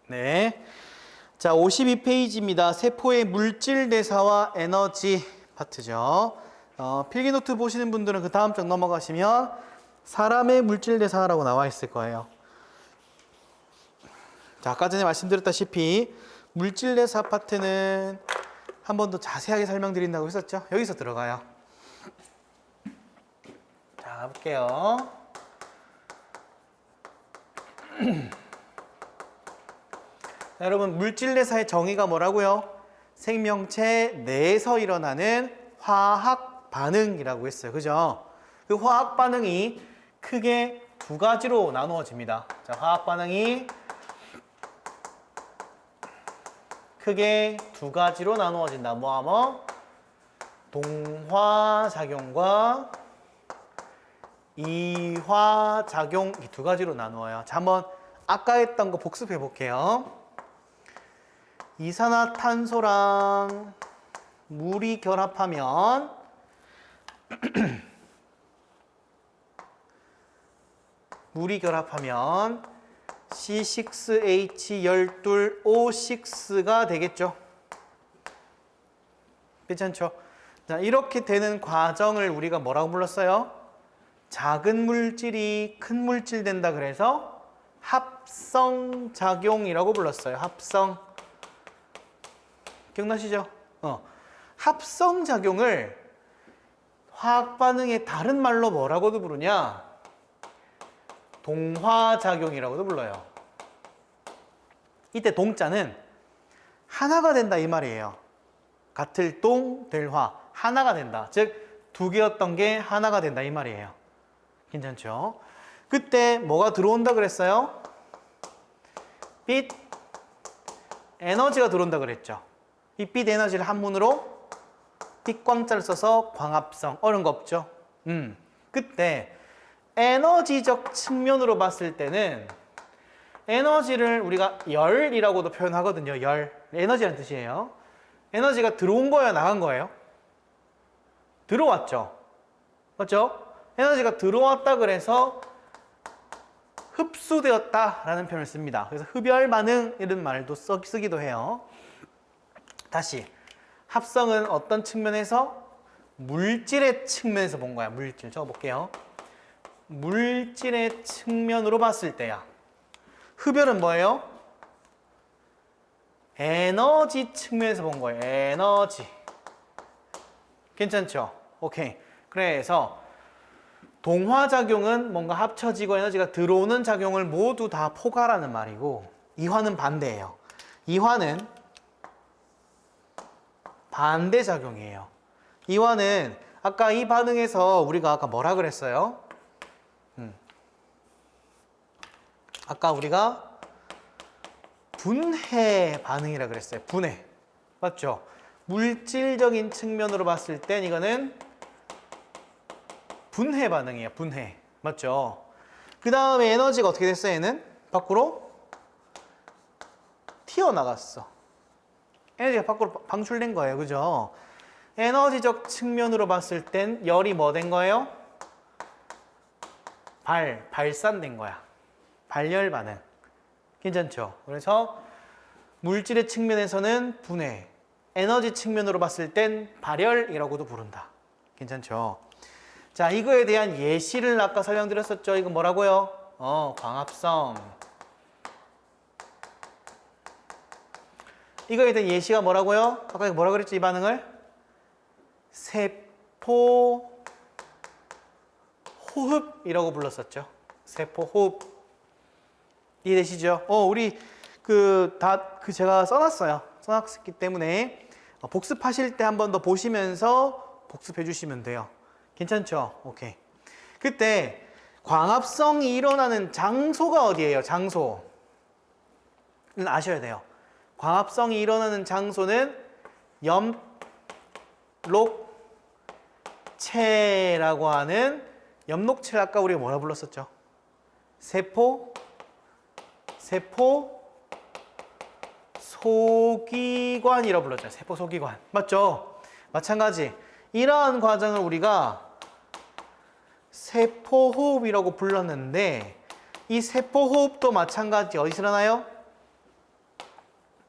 네. 자, 52페이지입니다. 세포의 물질 대사와 에너지 파트죠. 필기노트 보시는 분들은 그 다음 장 넘어가시면 사람의 물질 대사라고 나와 있을 거예요. 자, 아까 전에 말씀드렸다시피 물질 대사 파트는 한 번 더 자세하게 설명드린다고 했었죠. 여기서 들어가요. 자, 볼게요. 자, 여러분, 물질 대사의 정의가 뭐라고요? 생명체 내에서 일어나는 화학 반응이라고 했어요. 그죠? 그 화학 반응이 크게 두 가지로 나누어집니다. 자, 화학 반응이 크게 두 가지로 나누어진다. 동화작용과 이화작용, 이 두 가지로 나누어요. 자, 한번 아까 했던 거 복습해 볼게요. 이산화탄소랑 물이 결합하면 C6H12O6가 되겠죠. 괜찮죠? 자, 이렇게 되는 과정을 우리가 뭐라고 불렀어요? 작은 물질이 큰 물질 된다 그래서 합성작용이라고 불렀어요. 합성. 기억나시죠? 합성작용을 화학 반응의 다른 말로 뭐라고도 부르냐? 동화작용이라고도 불러요. 이때 동자는 하나가 된다 이 말이에요. 같을 동, 될 화. 하나가 된다. 즉, 두 개였던 게 하나가 된다 이 말이에요. 괜찮죠? 그때 뭐가 들어온다 그랬어요? 빛, 에너지가 들어온다 그랬죠. 이 빛 에너지를 한문으로 빛광자를 써서 광합성. 어려운 거 없죠? 그때 에너지적 측면으로 봤을 때는 에너지를 우리가 열이라고도 표현하거든요. 열. 에너지라는 뜻이에요. 에너지가 들어온 거예요? 나간 거예요? 들어왔죠. 맞죠? 에너지가 들어왔다 그래서 흡수되었다라는 표현을 씁니다. 그래서 흡열 반응 이런 말도 쓰기도 해요. 다시 합성은 어떤 측면에서? 물질의 측면에서 본 거야. 물질. 적어볼게요. 물질의 측면으로 봤을 때야. 흡열은 뭐예요? 에너지 측면에서 본 거예요. 에너지. 괜찮죠? 오케이. 그래서 동화작용은 뭔가 합쳐지고 에너지가 들어오는 작용을 모두 다 포괄하는 말이고, 이화는 반대예요. 이화는 반대작용이에요. 이화는 아까 이 반응에서 우리가 아까 뭐라 그랬어요? 아까 우리가 분해 반응이라 그랬어요. 분해. 맞죠? 물질적인 측면으로 봤을 땐 이거는 분해 반응이에요. 분해. 맞죠? 그 다음에 에너지가 어떻게 됐어요? 얘는 밖으로 튀어나갔어. 에너지가 밖으로 방출된 거예요. 그죠? 에너지적 측면으로 봤을 땐 열이 뭐 된 거예요? 발산된 거야. 발열 반응. 괜찮죠? 그래서 물질의 측면에서는 분해, 에너지 측면으로 봤을 땐 발열이라고도 부른다. 괜찮죠? 자, 이거에 대한 예시를 아까 설명드렸었죠. 이거 뭐라고요? 광합성. 이거에 대한 예시가 뭐라고요? 아까 뭐라 그랬죠? 이 반응을? 세포 호흡이라고 불렀었죠. 세포 호흡. 이해되시죠? 우리 제가 써놨어요. 써놨기 때문에 복습하실 때 한 번 더 보시면서 복습해 주시면 돼요. 괜찮죠? 오케이. 그때 광합성이 일어나는 장소가 어디예요? 장소. 이건 아셔야 돼요. 광합성이 일어나는 장소는 엽록체라고 하는, 엽록체를 아까 우리가 뭐라 불렀었죠? 세포 소기관이라고 불렀잖아요. 세포 소기관. 맞죠? 마찬가지. 이러한 과정을 우리가 세포호흡이라고 불렀는데, 이 세포호흡도 마찬가지 어디서 일어나요?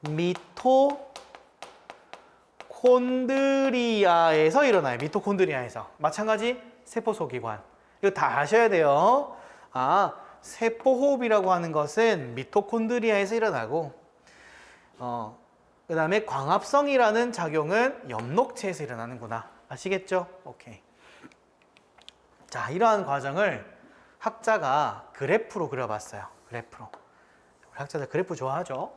미토콘드리아에서 일어나요. 미토콘드리아에서. 마찬가지 세포소기관. 이거 다 아셔야 돼요. 아, 세포호흡이라고 하는 것은 미토콘드리아에서 일어나고 그 다음에 광합성이라는 작용은 엽록체에서 일어나는구나. 아시겠죠? 오케이. 자, 이러한 과정을 학자가 그래프로 그려봤어요. 그래프로. 우리 학자들 그래프 좋아하죠?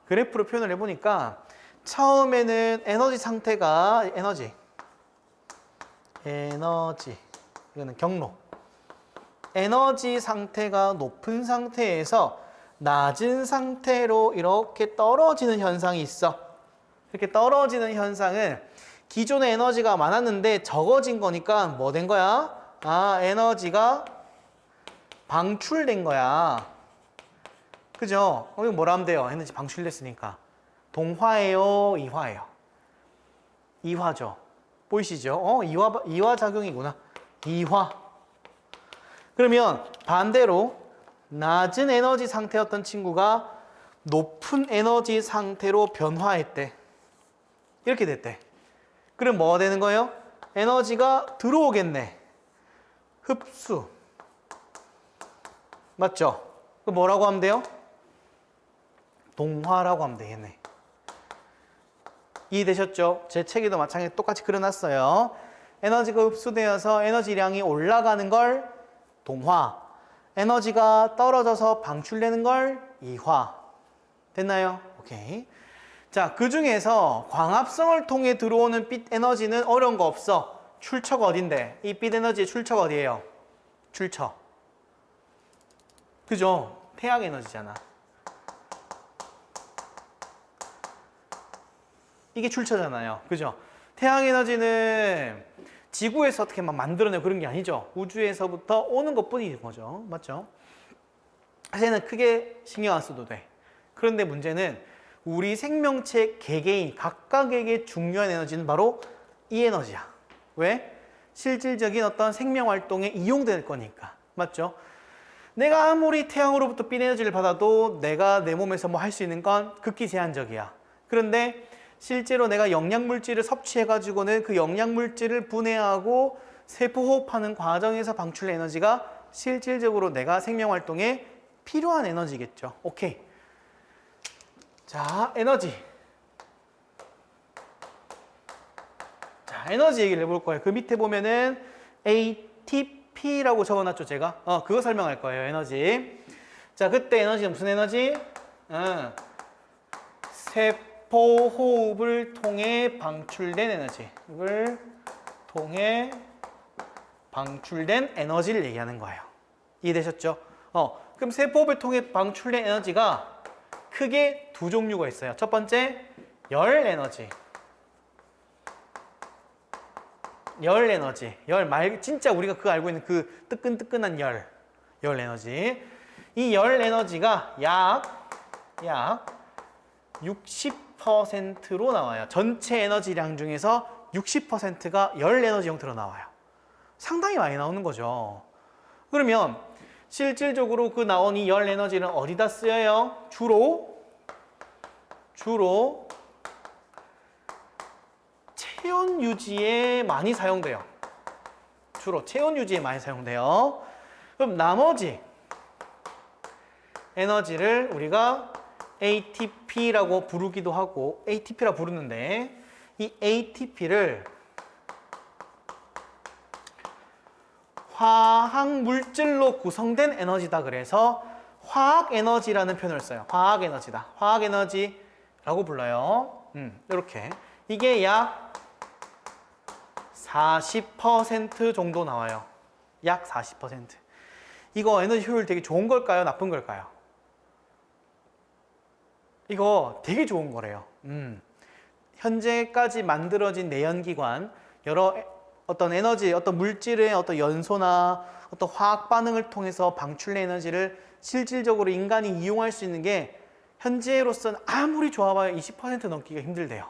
그래프로 표현을 해보니까 처음에는 에너지 상태가 에너지 이거는 경로 에너지 상태가 높은 상태에서 낮은 상태로 이렇게 떨어지는 현상이 있어. 이렇게 떨어지는 현상은 기존에 에너지가 많았는데 적어진 거니까 뭐 된 거야? 아, 에너지가 방출된 거야. 그죠? 이거 뭐라 하면 돼요? 에너지 방출됐으니까. 동화예요? 이화예요? 이화죠. 보이시죠? 이화 작용이구나. 이화. 그러면 반대로 낮은 에너지 상태였던 친구가 높은 에너지 상태로 변화했대. 이렇게 됐대. 그럼 뭐가 되는 거예요? 에너지가 들어오겠네. 흡수. 맞죠? 그 뭐라고 하면 돼요? 동화라고 하면 되겠네. 이해되셨죠? 제 책에도 마찬가지로 똑같이 그려놨어요. 에너지가 흡수되어서 에너지량이 올라가는 걸 동화, 에너지가 떨어져서 방출되는 걸 이화. 됐나요? 오케이. 자, 그 중에서 광합성을 통해 들어오는 빛 에너지는 어려운 거 없어. 출처가 어딘데? 이 빛 에너지의 출처가 어디예요? 출처. 그죠? 태양 에너지잖아. 이게 출처잖아요. 그죠? 태양 에너지는 지구에서 어떻게 막 만들어내고 그런 게 아니죠. 우주에서부터 오는 것 뿐인 거죠. 맞죠? 사실은 크게 신경 안 써도 돼. 그런데 문제는 우리 생명체 개개인 각각에게 중요한 에너지는 바로 이 에너지야. 왜? 실질적인 어떤 생명 활동에 이용될 거니까. 맞죠? 내가 아무리 태양으로부터 빛 에너지를 받아도 내가 내 몸에서 뭐 할 수 있는 건 극히 제한적이야. 그런데 실제로 내가 영양물질을 섭취해가지고는 그 영양물질을 분해하고 세포호흡하는 과정에서 방출된 에너지가 실질적으로 내가 생명활동에 필요한 에너지겠죠. 오케이. 자, 에너지. 자, 에너지 얘기를 해볼 거예요. 그 밑에 보면은 ATP라고 적어놨죠, 제가. 그거 설명할 거예요, 에너지. 자, 그때 에너지는 무슨 에너지? 세포호흡을 통해 방출된 에너지를 통해 방출된 에너지를 얘기하는 거예요. 이해되셨죠? 그럼 세포호흡을 통해 방출된 에너지가 크게 두 종류가 있어요. 첫 번째, 열 에너지. 열 에너지. 진짜 우리가 그거 알고 있는 그 뜨끈뜨끈한 열 에너지. 이 열 에너지가 약 60%로 나와요. 전체 에너지량 중에서 60%가 열 에너지 형태로 나와요. 상당히 많이 나오는 거죠. 그러면 실질적으로 그 나온 이 열 에너지는 어디다 쓰여요? 주로 체온 유지에 많이 사용돼요. 주로 체온 유지에 많이 사용돼요. 그럼 나머지 에너지를 우리가 ATP라고 부르기도 하고 ATP라 부르는데 이 ATP를 화학 물질로 구성된 에너지다. 그래서 화학 에너지라는 표현을 써요. 화학 에너지다. 화학 에너지라고 불러요. 이렇게 이게 약 40% 정도 나와요. 약 40%. 이거 에너지 효율 되게 좋은 걸까요? 나쁜 걸까요? 이거 되게 좋은 거래요. 현재까지 만들어진 내연기관, 여러 어떤 에너지, 어떤 물질의 어떤 연소나 어떤 화학 반응을 통해서 방출된 에너지를 실질적으로 인간이 이용할 수 있는 게 현재로서는 아무리 좋아봐야 20% 넘기가 힘들대요.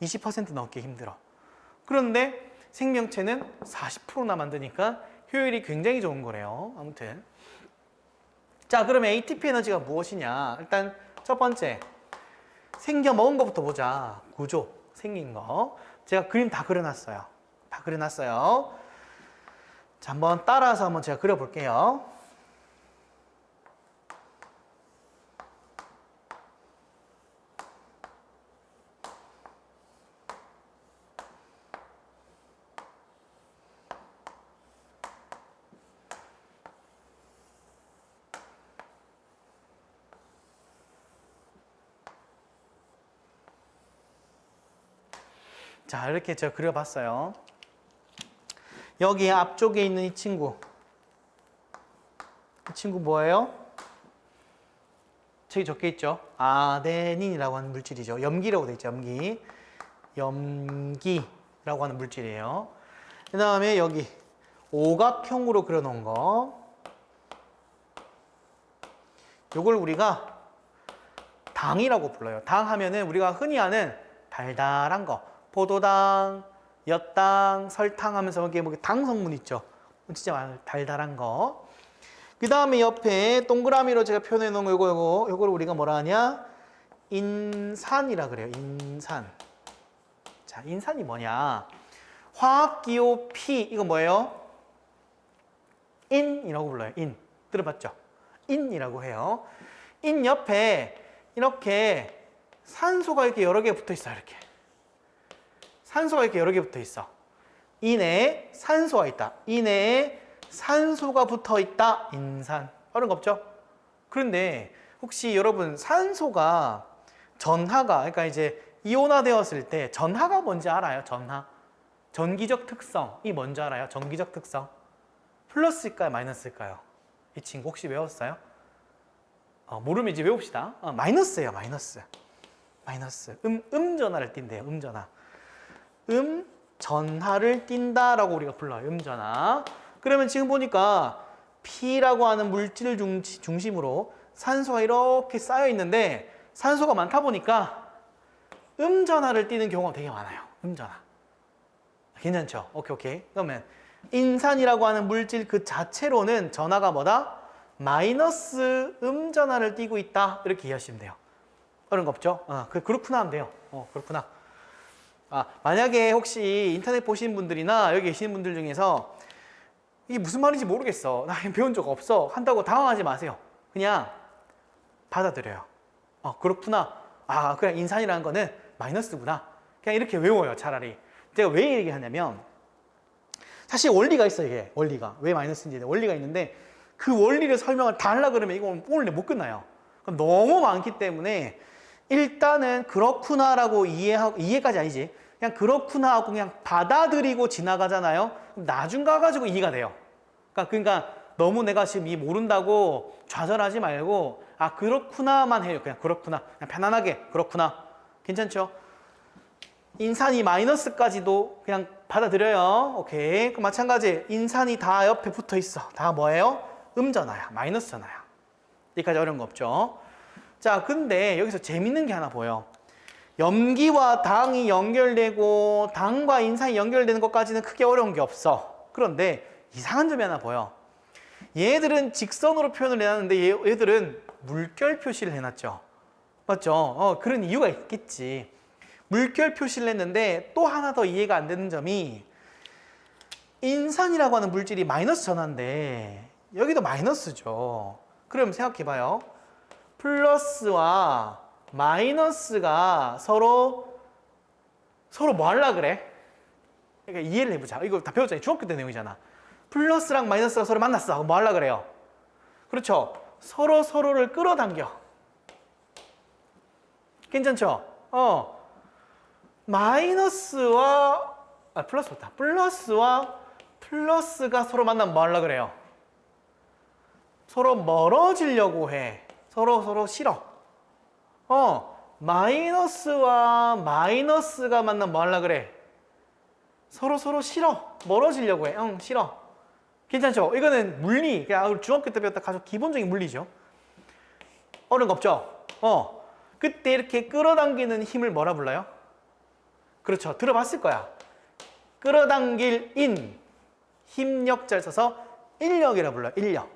20% 넘기 힘들어. 그런데 생명체는 40%나 만드니까 효율이 굉장히 좋은 거래요. 아무튼. 자, 그러면 ATP 에너지가 무엇이냐? 일단 첫 번째, 생겨 먹은 것부터 보자. 구조, 생긴 거. 제가 그림 다 그려놨어요. 다 그려놨어요. 자, 한번 따라서 한번 제가 그려볼게요. 자, 이렇게 제가 그려봤어요. 여기 앞쪽에 있는 이 친구. 이 친구 뭐예요? 책이 적혀 있죠. 아데닌이라고 하는 물질이죠. 염기라고 되어 있죠. 염기. 염기라고 하는 물질이에요. 그 다음에 여기 오각형으로 그려놓은 거. 요걸 우리가 당이라고 불러요. 당 하면은 우리가 흔히 아는 달달한 거. 포도당, 엿당, 설탕 하면서 여기에 뭐 당 성분 있죠. 진짜 달달한 거. 그 다음에 옆에 동그라미로 제가 표현해 놓은 거, 요걸 우리가 뭐라 하냐? 인산이라 그래요. 인산. 자, 인산이 뭐냐? 화학기호 P, 이거 뭐예요? 인이라고 불러요. 인. 들어봤죠? 인이라고 해요. 인 옆에 이렇게 산소가 이렇게 여러 개 붙어 있어요. 이렇게. 산소가 이렇게 여러 개 붙어 있어. 인에 산소가 있다. 인에 산소가 붙어 있다. 인산. 어려운 거 없죠? 그런데 혹시 여러분 산소가 전하가, 그러니까 이제 이온화 되었을 때 전하가 뭔지 알아요? 전하. 전기적 특성이 뭔지 알아요? 전기적 특성. 플러스일까요? 마이너스일까요? 이 친구 혹시 외웠어요? 모르면 이제 외웁시다. 마이너스예요. 마이너스. 마이너스. 음전하를 띈대요. 음전하. 전하를 띈다라고 우리가 불러요. 음전하. 그러면 지금 보니까 P라고 하는 물질 중심으로 산소가 이렇게 쌓여 있는데 산소가 많다 보니까 음전하를 띠는 경우가 되게 많아요. 음전하. 괜찮죠? 오케이. 그러면 인산이라고 하는 물질 그 자체로는 전하가 뭐다? 마이너스 음전하를 띠고 있다. 이렇게 이해하시면 돼요. 어려운 거 없죠? 그렇구나 하면 돼요. 그렇구나. 만약에 혹시 인터넷 보시는 분들이나 여기 계시는 분들 중에서 이게 무슨 말인지 모르겠어. 나 배운 적 없어. 한다고 당황하지 마세요. 그냥 받아들여요. 그렇구나. 그냥 인산이라는 거는 마이너스구나. 그냥 이렇게 외워요, 차라리. 제가 왜 얘기하냐면 사실 원리가 있어요, 이게. 원리가. 왜 마이너스인지 원리가 있는데 그 원리를 설명을 다 하려고 그러면 이거 오늘 못 끝나요. 그럼 너무 많기 때문에 일단은 그렇구나라고 이해까지 아니지. 그냥 그렇구나 하고 그냥 받아들이고 지나가잖아요. 그럼 나중 가가지고 이해가 돼요. 그러니까 너무 내가 지금 이 모른다고 좌절하지 말고 그렇구나만 해요. 그냥 그렇구나. 그냥 편안하게 그렇구나. 괜찮죠? 인산이 마이너스까지도 그냥 받아들여요. 오케이. 그럼 마찬가지. 인산이 다 옆에 붙어 있어. 다 뭐예요? 음전하야. 마이너스 전하야. 여기까지 어려운 거 없죠? 자, 근데 여기서 재밌는 게 하나 보여. 염기와 당이 연결되고 당과 인산이 연결되는 것까지는 크게 어려운 게 없어. 그런데 이상한 점이 하나 보여. 얘들은 직선으로 표현을 해놨는데 얘들은 물결 표시를 해놨죠. 맞죠? 그런 이유가 있겠지. 물결 표시를 했는데 또 하나 더 이해가 안 되는 점이 인산이라고 하는 물질이 마이너스 전하인데 여기도 마이너스죠. 그럼 생각해봐요. 플러스와 마이너스가 서로 뭐 하려 그래? 그러니까 이해를 해보자. 이거 다 배웠잖아요. 중학교 때 내용이잖아. 플러스랑 마이너스가 서로 만났어. 뭐 하려 그래요? 그렇죠. 서로를 끌어당겨. 괜찮죠? 마이너스와 플러스부터. 플러스와 플러스가 서로 만나면 뭐 하려 그래요? 서로 멀어지려고 해. 서로 싫어. 마이너스와 마이너스가 만나면 뭐 하려 그래? 서로 싫어. 멀어지려고 해. 싫어. 괜찮죠? 이거는 물리. 그냥 중학교 때 배웠다 가장 기본적인 물리죠. 어려운 거 없죠? 그때 이렇게 끌어당기는 힘을 뭐라 불러요? 그렇죠. 들어봤을 거야. 끌어당길 힘력자를 써서 인력이라 불러요. 인력.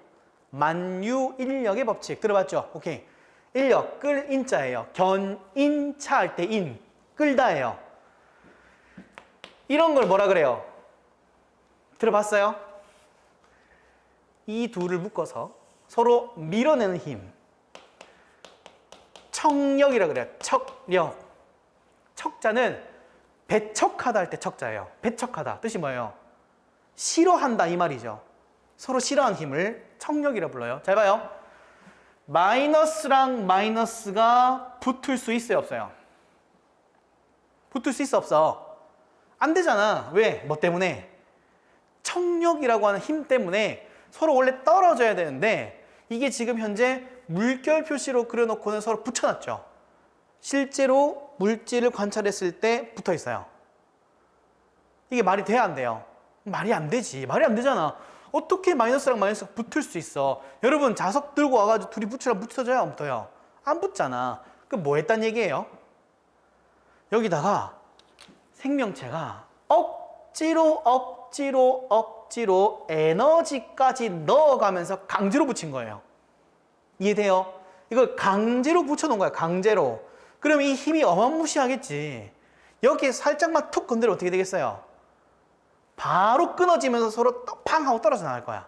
만유 인력의 법칙. 들어봤죠? 오케이. 인력, 끌 인자예요. 견인차 할 때 인, 끌다예요. 이런 걸 뭐라 그래요? 들어봤어요? 이 둘을 묶어서 서로 밀어내는 힘. 척력이라 그래요. 척력. 척자는 배척하다 할 때 척자예요. 배척하다. 뜻이 뭐예요? 싫어한다 이 말이죠. 서로 싫어하는 힘을 척력이라 불러요. 잘 봐요. 마이너스랑 마이너스가 붙을 수 있어요, 없어요? 붙을 수 있어, 없어? 안 되잖아. 왜? 뭐 때문에? 척력이라고 하는 힘 때문에 서로 원래 떨어져야 되는데 이게 지금 현재 물결 표시로 그려놓고는 서로 붙여놨죠. 실제로 물질을 관찰했을 때 붙어 있어요. 이게 말이 돼야 안 돼요? 말이 안 되지. 말이 안 되잖아. 어떻게 마이너스랑 마이너스가 붙을 수 있어? 여러분 자석 들고 와가지고 둘이 붙여져요? 안 붙어요? 안 붙잖아. 그럼 뭐 했단 얘기예요? 여기다가 생명체가 억지로 에너지까지 넣어가면서 강제로 붙인 거예요. 이해돼요? 이걸 강제로 붙여놓은 거야. 강제로. 그럼 이 힘이 어마무시하겠지. 여기에 살짝만 툭 건드리면 어떻게 되겠어요? 바로 끊어지면서 서로 팡 하고 떨어져 나갈 거야.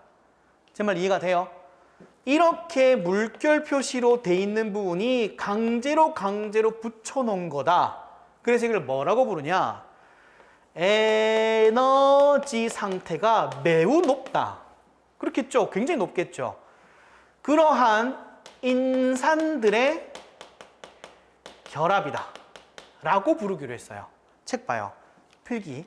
제 말 이해가 돼요? 이렇게 물결 표시로 돼 있는 부분이 강제로 붙여놓은 거다. 그래서 이걸 뭐라고 부르냐? 에너지 상태가 매우 높다. 그렇겠죠? 굉장히 높겠죠? 그러한 인산들의 결합이다 라고 부르기로 했어요. 책 봐요. 필기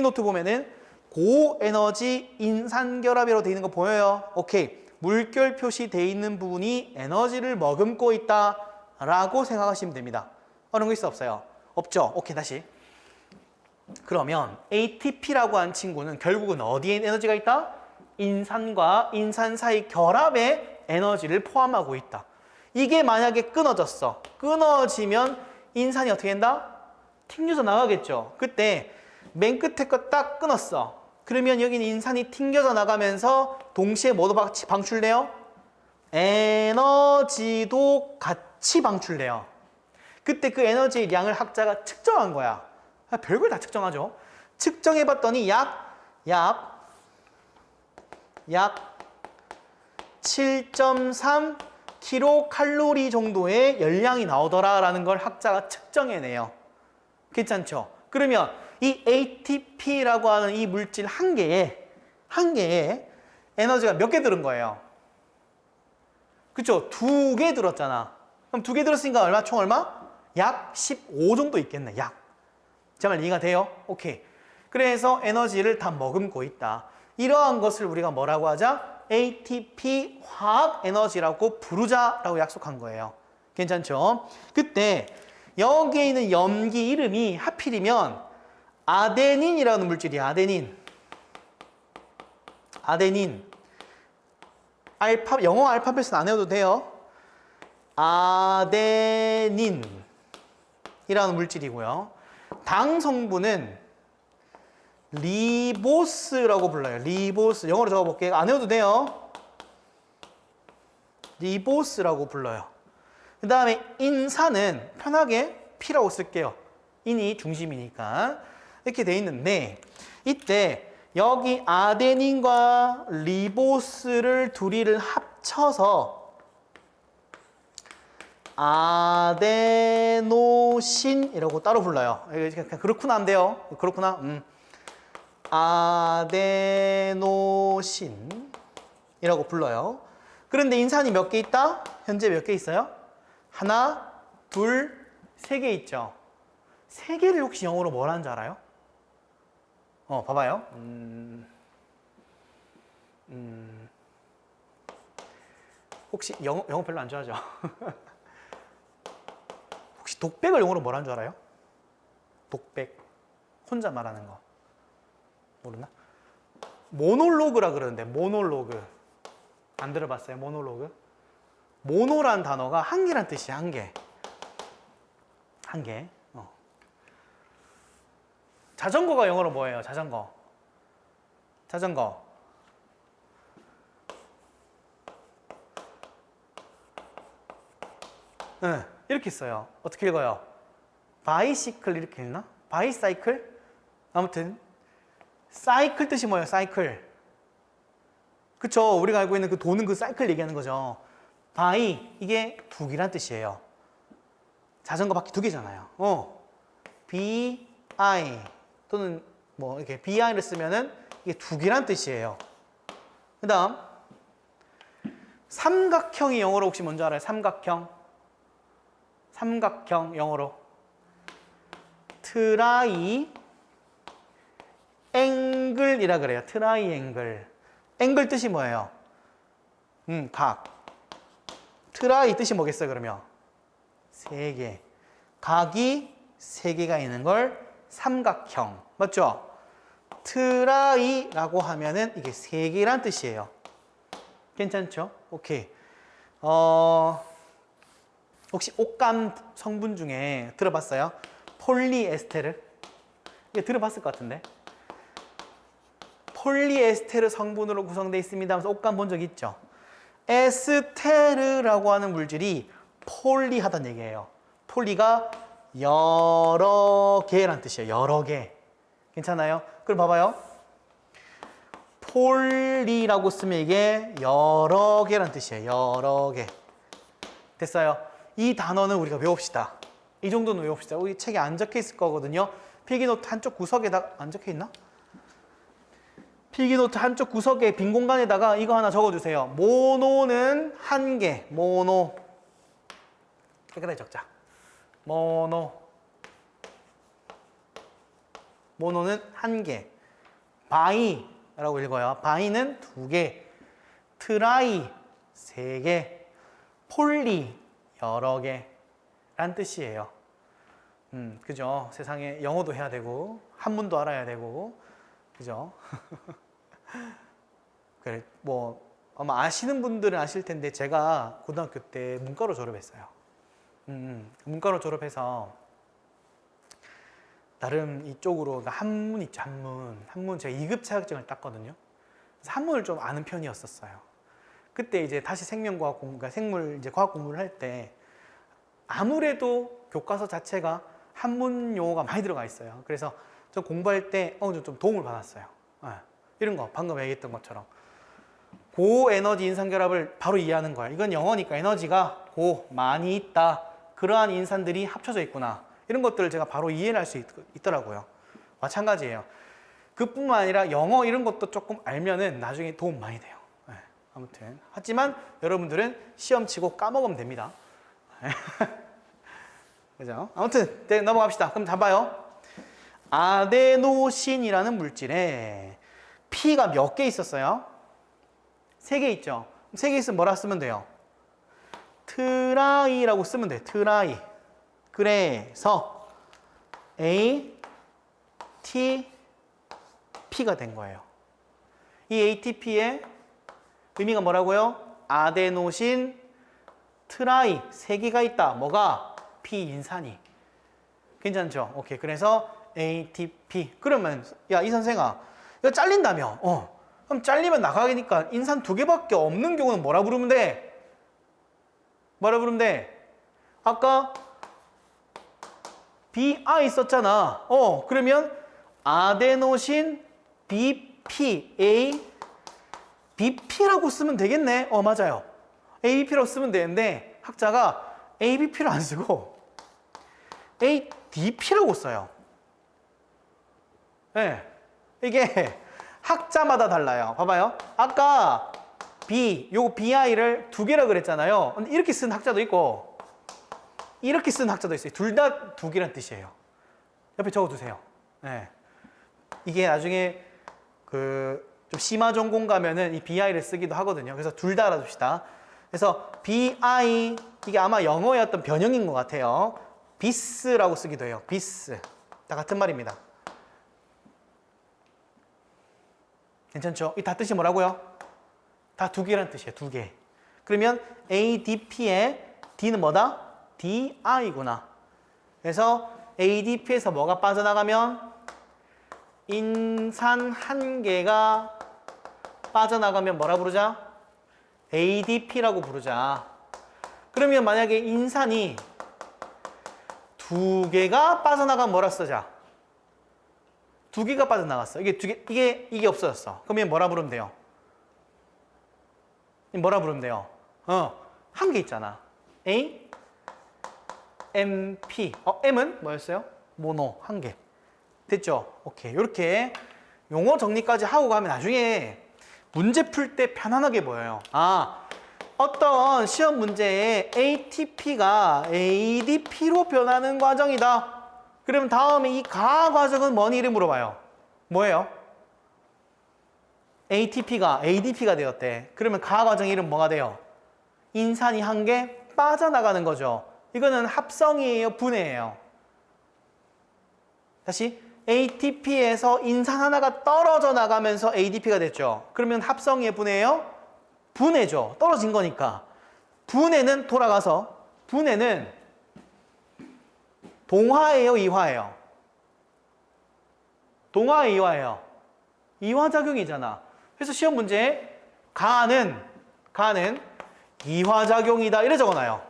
노트 보면은 고에너지 인산결합이라고 되어 있는 거 보여요? 오케이. 물결 표시되어 있는 부분이 에너지를 머금고 있다 라고 생각하시면 됩니다. 어려운 거 있어, 없어요? 없죠? 오케이, 다시. 그러면 ATP라고 하는 친구는 결국은 어디에 에너지가 있다? 인산과 인산 사이 결합에 에너지를 포함하고 있다. 이게 만약에 끊어졌어. 끊어지면 인산이 어떻게 된다? 튕겨져 나가겠죠. 그때 맨 끝에 거 딱 끊었어. 그러면 여기는 인산이 튕겨져 나가면서 동시에 뭐도 방출돼요? 에너지도 같이 방출돼요. 그때 그 에너지의 양을 학자가 측정한 거야. 별걸 다 측정하죠. 측정해봤더니 약 7.3 킬로칼로리 정도의 열량이 나오더라라는 걸 학자가 측정해내요. 괜찮죠? 그러면 이 ATP라고 하는 이 물질 한 개에 에너지가 몇 개 들은 거예요? 그쵸? 2개 들었잖아. 그럼 2개 들었으니까 얼마? 총 얼마? 약 15 정도 있겠네. 약. 제 말 이해가 돼요? 오케이. 그래서 에너지를 다 머금고 있다. 이러한 것을 우리가 뭐라고 하자? ATP 화학 에너지라고 부르자라고 약속한 거예요. 괜찮죠? 그때 여기에 있는 염기 이름이 하필이면 아데닌이라는 물질이야. 아데닌. 영어 알파벳은 안 해도 돼요. 아데닌이라는 물질이고요. 당 성분은 리보스라고 불러요. 리보스. 영어로 적어볼게요. 안 해도 돼요. 리보스라고 불러요. 그 다음에 인산은 편하게 P라고 쓸게요. 인이 중심이니까. 이렇게 돼 있는데 이때 여기 아데닌과 리보스를 둘이를 합쳐서 아데노신이라고 따로 불러요. 그렇구나 안 돼요. 그렇구나. 아데노신이라고 불러요. 그런데 인산이 몇 개 있다? 현재 몇 개 있어요? 하나, 둘, 세 개 있죠. 세 개를 혹시 영어로 뭐라는 줄 알아요? 봐봐요. 혹시 영어 별로 안 좋아하죠? 혹시 독백을 영어로 뭐라는 줄 알아요? 독백. 혼자 말하는 거. 모르나? 모놀로그라 그러는데, 모놀로그. 안 들어봤어요? 모놀로그? 모노란 단어가 한 개란 뜻이야, 한 개. 한 개. 자전거가 영어로 뭐예요? 자전거. 응, 이렇게 써요. 어떻게 읽어요? 바이시클 이렇게 읽나? 바이사이클? 아무튼 사이클 뜻이 뭐예요? 사이클. 그쵸? 우리가 알고 있는 그 도는 그 사이클 얘기하는 거죠. 바이, 이게 두기란 뜻이에요. 자전거 바퀴 두 개잖아요. BI 또는 뭐 이렇게 BI를 쓰면은 이게 두기란 뜻이에요. 그 다음 삼각형이 영어로 혹시 뭔지 알아요? 삼각형. 삼각형 영어로 트라이 앵글이라 그래요. 트라이 앵글. 앵글 뜻이 뭐예요? 각. 트라이 뜻이 뭐겠어요, 그러면? 세 개. 각이 세 개가 있는 걸 삼각형. 맞죠? 트라이라고 하면은 이게 세 개란 뜻이에요. 괜찮죠? 오케이. 혹시 옷감 성분 중에 들어봤어요? 폴리에스테르? 이게 들어봤을 것 같은데. 폴리에스테르 성분으로 구성되어 있습니다 하면서 옷감 본 적 있죠? 에스테르라고 하는 물질이 폴리하다는 얘기예요. 폴리가 여러 개란 뜻이에요. 여러 개. 괜찮아요? 그럼 봐봐요. 폴리라고 쓰면 이게 여러 개란 뜻이에요. 여러 개. 됐어요? 이 단어는 우리가 외웁시다. 이 정도는 외웁시다. 우리 책에 안 적혀 있을 거거든요. 필기노트 한쪽 구석에다 안 적혀 있나? 필기노트 한쪽 구석에 빈 공간에다가 이거 하나 적어주세요. 모노는 한 개. 모노. 깨끗하게 적자. 모노. 모노는 한 개. 바이라고 읽어요. 바이는 두 개. 트라이 세 개. 폴리 여러 개. 란 뜻이에요. 그죠? 세상에 영어도 해야 되고 한문도 알아야 되고 그죠? 그래, 뭐 아마 아시는 분들은 아실 텐데 제가 고등학교 때 문과로 졸업했어요. 문과로 졸업해서 나름 이쪽으로 그러니까 한문 있죠, 한문 제가 2급 자격증을 땄거든요. 그래서 한문을 좀 아는 편이었었어요. 그때 이제 다시 생명과학 공부, 그러니까 생물 이제 과학 공부를 할 때 아무래도 교과서 자체가 한문 용어가 많이 들어가 있어요. 그래서 좀 공부할 때 좀 도움을 받았어요. 이런 거 방금 얘기했던 것처럼 고에너지 인산결합을 바로 이해하는 거야. 이건 영어니까 에너지가 많이 있다. 그러한 인산들이 합쳐져 있구나. 이런 것들을 제가 바로 이해를 할 수 있더라고요. 마찬가지예요. 그뿐만 아니라 영어 이런 것도 조금 알면은 나중에 도움 많이 돼요. 아무튼 하지만 여러분들은 시험 치고 까먹으면 됩니다. 그죠? 아무튼 네, 넘어갑시다. 그럼 잡아요. 아데노신이라는 물질에 P가 몇 개 있었어요? 3개 있죠? 3개 있으면 뭐라 쓰면 돼요? 트라이라고 쓰면 돼요. 트라이. 그래서 A, T, P가 된 거예요. 이 ATP의 의미가 뭐라고요? 아데노신 트라이 3개가 있다. 뭐가? P인산이. 괜찮죠? 오케이. 그래서 ATP. 그러면 야, 이 선생아, 이거 잘린다며. 그럼 잘리면 나가니까 인산 2개밖에 없는 경우는 뭐라 부르면 돼? 뭐라 부르면 돼? 아까 BI 썼잖아. 그러면 아데노신 BP, BP라고 쓰면 되겠네. 맞아요. ABP라고 쓰면 되는데 학자가 ABP를 안 쓰고 ADP라고 써요. 네. 이게 학자마다 달라요. 봐봐요. 아까 요거 BI를 2개라 그랬잖아요. 근데 이렇게 쓴 학자도 있고 이렇게 쓴 학자도 있어요. 둘 다 2개란 뜻이에요. 옆에 적어두세요. 네. 이게 나중에 좀 심화 전공 가면은 이 BI를 쓰기도 하거든요. 그래서 둘 다 알아둡시다. 그래서 BI 이게 아마 영어의 어떤 변형인 것 같아요. 비스라고 쓰기도 해요. 비스. 다 같은 말입니다. 괜찮죠? 이 다 뜻이 뭐라고요? 다 2개란 뜻이에요. 2개. 그러면 ADP의 D는 뭐다? DI구나. 그래서 ADP에서 뭐가 빠져나가면 인산 1개가 빠져나가면 뭐라 부르자? ADP라고 부르자. 그러면 만약에 인산이 두 개가 빠져나가면 뭐라 쓰자? 두 개가 빠져나갔어. 이게 없어졌어. 그러면 뭐라 부르면 돼요? 뭐라 부르면 돼요? 한 개 있잖아. A, M, P. M은 뭐였어요? 모노, 한 개. 됐죠? 오케이. 이렇게 용어 정리까지 하고 가면 나중에 문제 풀 때 편안하게 보여요. 어떤 시험 문제에 ATP가 ADP로 변하는 과정이다. 그러면 다음에 이 가 과정은 뭔 이름 물어봐요? 뭐예요? ATP가 ADP가 되었대. 그러면 가 과정 이름 뭐가 돼요? 인산이 한 개 빠져나가는 거죠. 이거는 합성이에요? 분해예요? 다시 ATP에서 인산 하나가 떨어져 나가면서 ADP가 됐죠. 그러면 합성이에요? 분해예요? 분해죠. 떨어진 거니까. 분해는 돌아가서 분해는 동화예요? 이화예요? 동화예요? 이화예요? 이화작용이잖아. 그래서 시험 문제에 가는 이화작용이다 이래 적어놔요.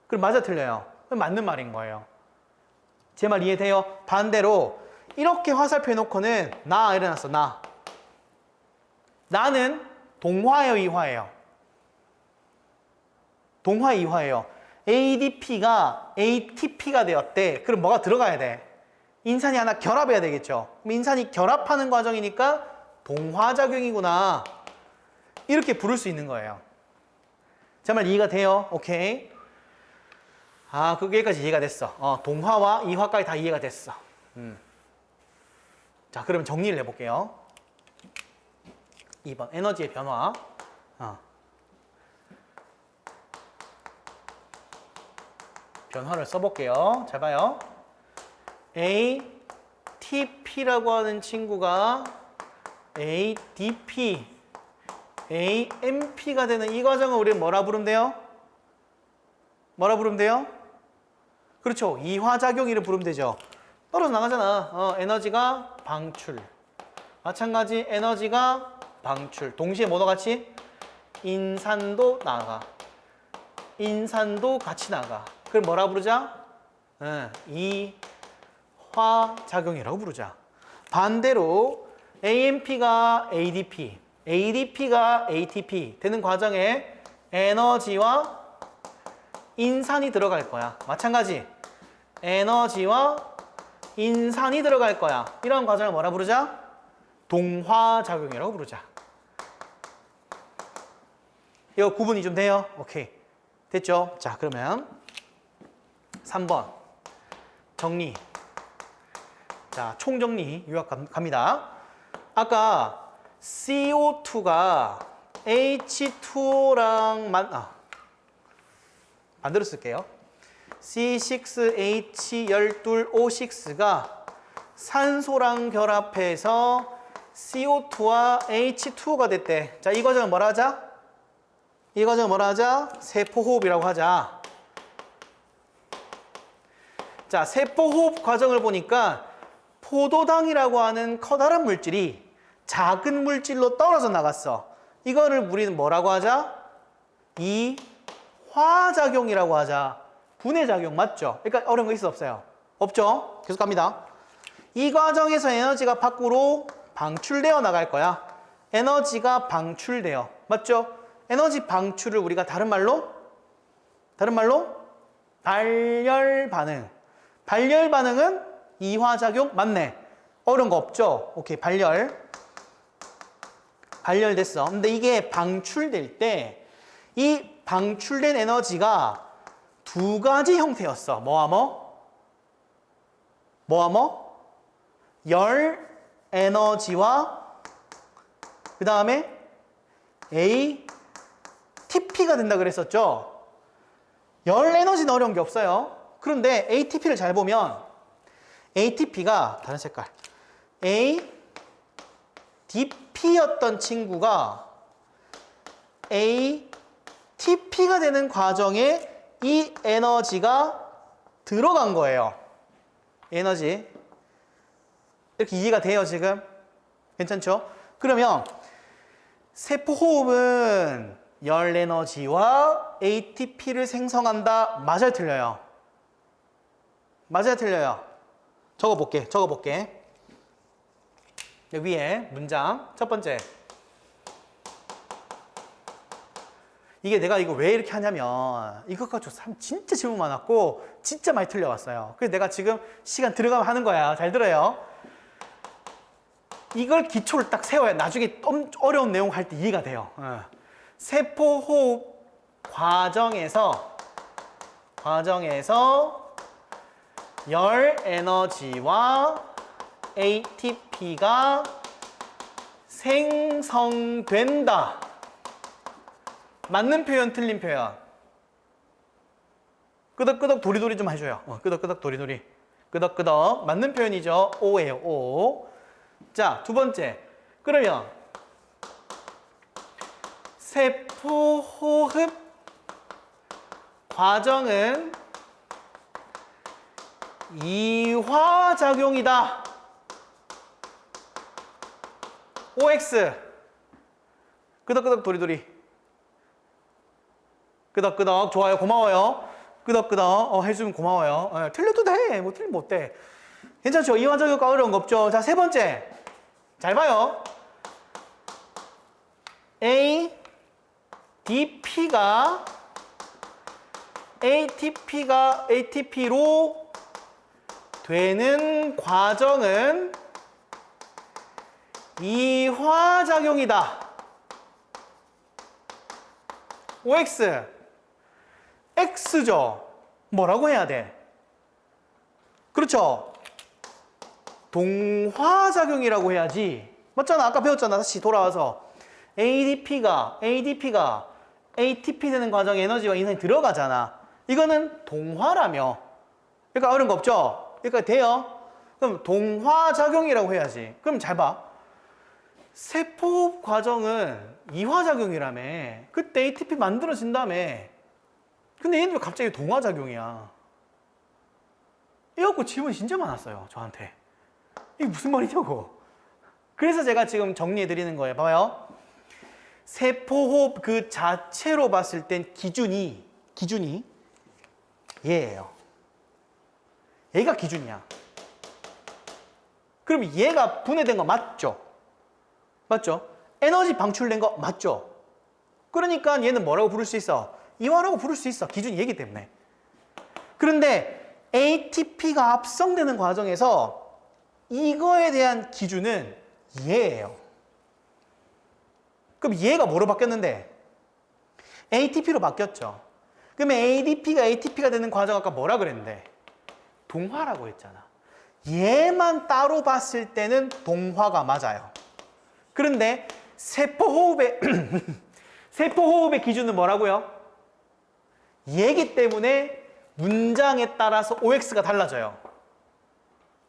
그럼 맞아 틀려요? 그럼 맞는 말인 거예요. 제 말 이해돼요? 반대로 이렇게 화살표 해놓고는 나 이래놨어. 나는 동화예요? 이화예요? 동화 이화예요. ADP가 ATP가 되었대. 그럼 뭐가 들어가야 돼? 인산이 하나 결합해야 되겠죠. 그럼 인산이 결합하는 과정이니까 동화작용이구나. 이렇게 부를 수 있는 거예요. 제 말 이해가 돼요? 오케이. 여기까지 이해가 됐어. 동화와 이화까지 다 이해가 됐어. 자, 그러면 정리를 해볼게요. 2번 에너지의 변화. 변화를 써볼게요. 잘 봐요. ATP라고 하는 친구가 ADP, AMP가 되는 이 과정을 우리는 뭐라 부르면 돼요? 뭐라 부르면 돼요? 그렇죠. 이화작용이를 부르면 되죠. 떨어져 나가잖아. 에너지가 방출. 마찬가지 에너지가 방출. 동시에 뭐도 같이? 인산도 나가. 인산도 같이 나가. 그걸 뭐라 부르자? 이화작용이라고 부르자. 반대로 AMP가 ADP, ADP가 ATP 되는 과정에 에너지와 인산이 들어갈 거야. 마찬가지 에너지와 인산이 들어갈 거야. 이런 과정을 뭐라 부르자? 동화작용이라고 부르자. 이거 구분이 좀 돼요? 오케이. 됐죠? 자, 그러면 3번 정리. 자, 총정리 요약 갑니다. 아까 CO2가 H2O랑 반대로 쓸게요. C6H12O6가 산소랑 결합해서 CO2와 H2O가 됐대. 자, 이 과정을 뭐라 하자? 이 과정을 뭐라 하자? 세포호흡이라고 하자. 자, 세포호흡 과정을 보니까 포도당이라고 하는 커다란 물질이 작은 물질로 떨어져 나갔어. 이거를 우리는 뭐라고 하자? 이화작용이라고 하자. 분해작용 맞죠? 그러니까 어려운 거 있어 없어요? 없죠? 계속 갑니다. 이 과정에서 에너지가 밖으로 방출되어 나갈 거야. 에너지가 방출돼요. 맞죠? 에너지 방출을 우리가 다른 말로 발열 반응. 발열 반응은 이화작용 맞네. 어려운 거 없죠? 오케이, 발열됐어. 근데 이게 방출될 때 이 방출된 에너지가 두 가지 형태였어. 뭐와 뭐? 열 에너지와 그 다음에 ATP가 된다 그랬었죠. 열 에너지는 어려운 게 없어요. 그런데 ATP를 잘 보면 ATP가 다른 색깔 ADP였던 친구가 ATP가 되는 과정에 이 에너지가 들어간 거예요. 에너지 이렇게 이해가 돼요 지금? 괜찮죠? 그러면 세포호흡은 열 에너지와 ATP를 생성한다. 맞아요, 틀려요? 맞아요, 틀려요? 적어볼게. 여기 위에 문장 첫 번째. 이게 내가 이거 왜 이렇게 하냐면 이것 가지고 진짜 질문 많았고 진짜 많이 틀려왔어요. 그래서 내가 지금 시간 들어가면 하는 거야. 잘 들어요. 이걸 기초를 딱 세워야 나중에 어려운 내용 할 때 이해가 돼요. 세포호흡 과정에서 열 에너지와 ATP가 생성된다. 맞는 표현, 틀린 표현. 끄덕끄덕 도리도리 좀 해줘요. 끄덕끄덕 도리도리. 끄덕끄덕. 맞는 표현이죠. O예요. O. 자, 두 번째. 그러면 세포호흡 과정은 이화작용이다. OX. 끄덕끄덕 도리도리. 끄덕끄덕. 좋아요. 고마워요. 끄덕끄덕. 해주면 고마워요. 틀려도 돼. 뭐 틀리면 못 돼. 괜찮죠? 이화작용과 어려운 거 없죠? 자, 세 번째. 잘 봐요. ADP가 ATP로 되는 과정은 이화작용이다. OX. X죠. 뭐라고 해야 돼? 그렇죠. 동화작용이라고 해야지. 맞잖아. 아까 배웠잖아. 다시 돌아와서. ADP가 ATP 되는 과정에 에너지와 인산이 들어가잖아. 이거는 동화라며. 그러니까 어려운 거 없죠? 그러니까 돼요. 그럼 동화작용이라고 해야지. 그럼 잘 봐. 세포 과정은 이화작용이라며. 그때 ATP 만들어진 다음에. 근데 얘는 왜 갑자기 동화작용이야? 이래갖고 질문이 진짜 많았어요. 저한테. 이게 무슨 말이냐고. 그래서 제가 지금 정리해 드리는 거예요. 봐봐요. 세포호흡 그 자체로 봤을 땐 기준이 얘예요. 얘가 기준이야. 그럼 얘가 분해된 거 맞죠? 맞죠? 에너지 방출된 거 맞죠? 그러니까 얘는 뭐라고 부를 수 있어? 이화라고 부를 수 있어. 기준이 얘기 때문에. 그런데 ATP가 합성되는 과정에서 이거에 대한 기준은 얘예요. 그럼 얘가 뭐로 바뀌었는데? ATP로 바뀌었죠. 그러면 ATP가 되는 과정 아까 뭐라 그랬는데? 동화라고 했잖아. 얘만 따로 봤을 때는 동화가 맞아요. 그런데 세포호흡의 기준은 뭐라고요? 얘기 때문에 문장에 따라서 OX가 달라져요.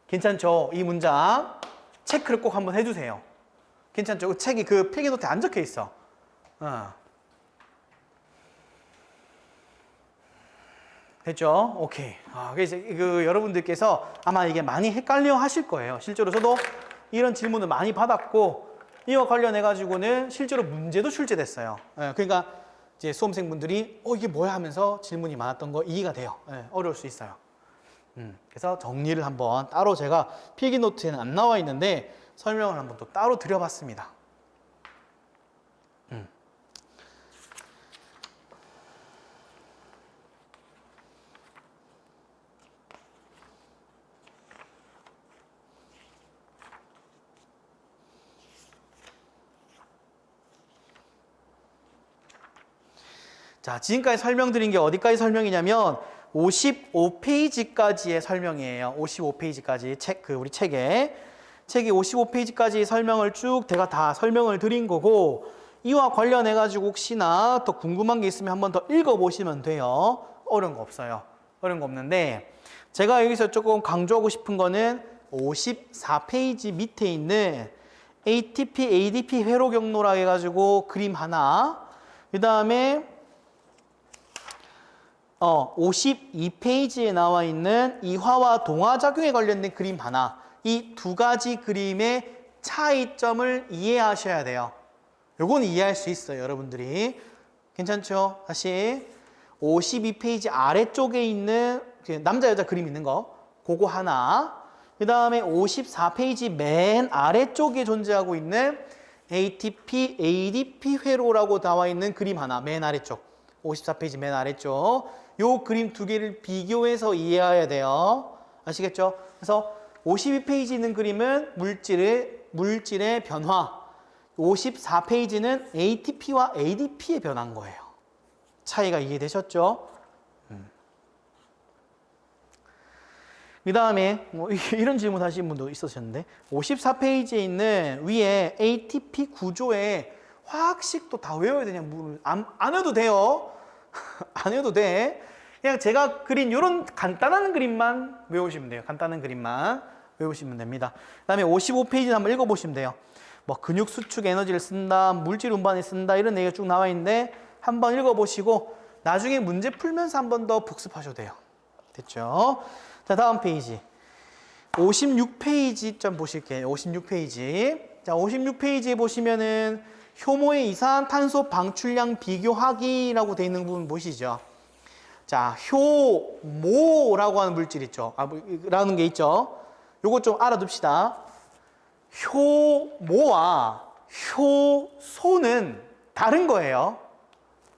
괜찮죠? 이 문장 체크를 꼭 한번 해주세요. 괜찮죠? 그 책이 그 필기노트에 안 적혀 있어. 됐죠? 오케이. 그래서 여러분들께서 아마 이게 많이 헷갈려 하실 거예요. 실제로 저도 이런 질문을 많이 받았고, 이와 관련해가지고는 실제로 문제도 출제됐어요. 그러니까 이제 수험생분들이 이게 뭐야 하면서 질문이 많았던 거 이해가 돼요. 어려울 수 있어요. 그래서 정리를 한번 따로 제가 필기노트에는 안 나와 있는데 설명을 한번 또 따로 드려봤습니다. 자, 지금까지 설명드린 게 어디까지 설명이냐면 55페이지까지의 설명이에요. 55페이지까지 우리 책이 55페이지까지 설명을 쭉 제가 다 설명을 드린 거고, 이와 관련해 가지고 혹시나 더 궁금한 게 있으면 한번 더 읽어보시면 돼요. 어려운 거 없어요. 어려운 거 없는데, 제가 여기서 조금 강조하고 싶은 거는 54페이지 밑에 있는 ATP, ADP 회로 경로라 해가지고 그림 하나, 그 다음에 52페이지에 나와 있는 이화와 동화작용에 관련된 그림 하나, 이 두 가지 그림의 차이점을 이해하셔야 돼요. 요건 이해할 수 있어요, 여러분들이. 괜찮죠? 다시 52페이지 아래쪽에 있는 남자 여자 그림 있는 거 그거 하나. 그 다음에 54페이지 맨 아래쪽에 존재하고 있는 ATP, ADP 회로라고 나와 있는 그림 하나 맨 아래쪽 54페이지 맨 아래쪽 요 그림 두 개를 비교해서 이해해야 돼요. 아시겠죠? 그래서 52페이지 있는 그림은 물질의 변화, 54페이지는 ATP와 ADP의 변화인 거예요. 차이가 이해되셨죠? 그 다음에 이런 질문 하신 분도 있으셨는데 54페이지에 있는 위에 ATP 구조에 화학식도 다 외워야 되냐? 안 외워도 돼요. 안 외워도 돼. 그냥 제가 그린 이런 간단한 그림만 외우시면 돼요. 간단한 그림만 외우시면 됩니다. 그 다음에 55페이지 한번 읽어보시면 돼요. 뭐 근육 수축 에너지를 쓴다, 물질 운반에 쓴다 이런 얘기가 쭉 나와 있는데 한번 읽어보시고 나중에 문제 풀면서 한 번 더 복습하셔도 돼요. 됐죠? 자, 다음 페이지 56페이지 좀 보실게요. 56페이지. 자, 56페이지에 보시면은 효모의 이산탄소 방출량 비교하기라고 되어 있는 부분 보시죠. 자, 효모라고 하는 물질 있죠. 라는 게 있죠. 요거 좀 알아둡시다. 효모와 효소는 다른 거예요.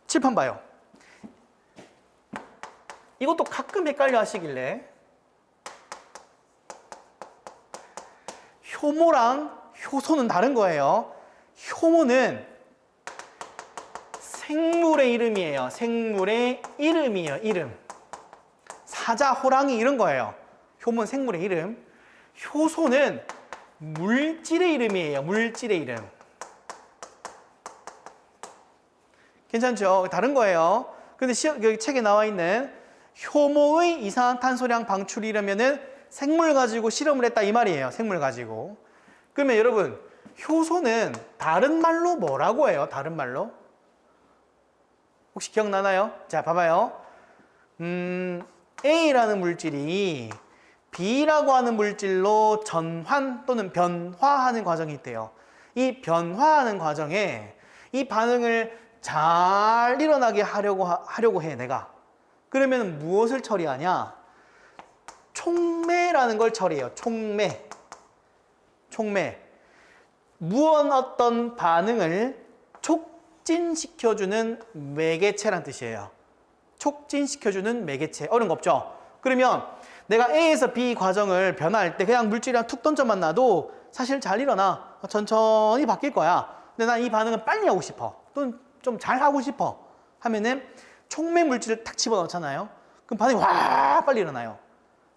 칠판 봐요. 이것도 가끔 헷갈려 하시길래 효모랑 효소는 다른 거예요. 효모는 생물의 이름이에요. 생물의 이름이에요. 이름. 사자, 호랑이 이런 거예요. 효모는 생물의 이름. 효소는 물질의 이름이에요. 물질의 이름. 괜찮죠? 다른 거예요. 근데 여기 책에 나와 있는 효모의 이산탄소량 방출이라면은 생물 가지고 실험을 했다 이 말이에요. 생물 가지고. 그러면 여러분 효소는 다른 말로 뭐라고 해요? 다른 말로? 혹시 기억나나요? 자, 봐봐요. A라는 물질이 B라고 하는 물질로 전환 또는 변화하는 과정이 있대요. 이 변화하는 과정에 이 반응을 잘 일어나게 하려고 해, 내가. 그러면 무엇을 처리하냐? 촉매라는 걸 처리해요. 촉매. 무언 어떤 반응을 촉진시켜주는 매개체란 뜻이에요. 촉진시켜주는 매개체. 어려운 거 없죠? 그러면 내가 A에서 B 과정을 변화할 때 그냥 물질이랑 툭 던져만 놔도 사실 잘 일어나. 천천히 바뀔 거야. 근데 난 이 반응을 빨리 하고 싶어. 또는 좀 잘 하고 싶어. 하면은 촉매 물질을 탁 집어넣잖아요. 그럼 반응이 확 빨리 일어나요.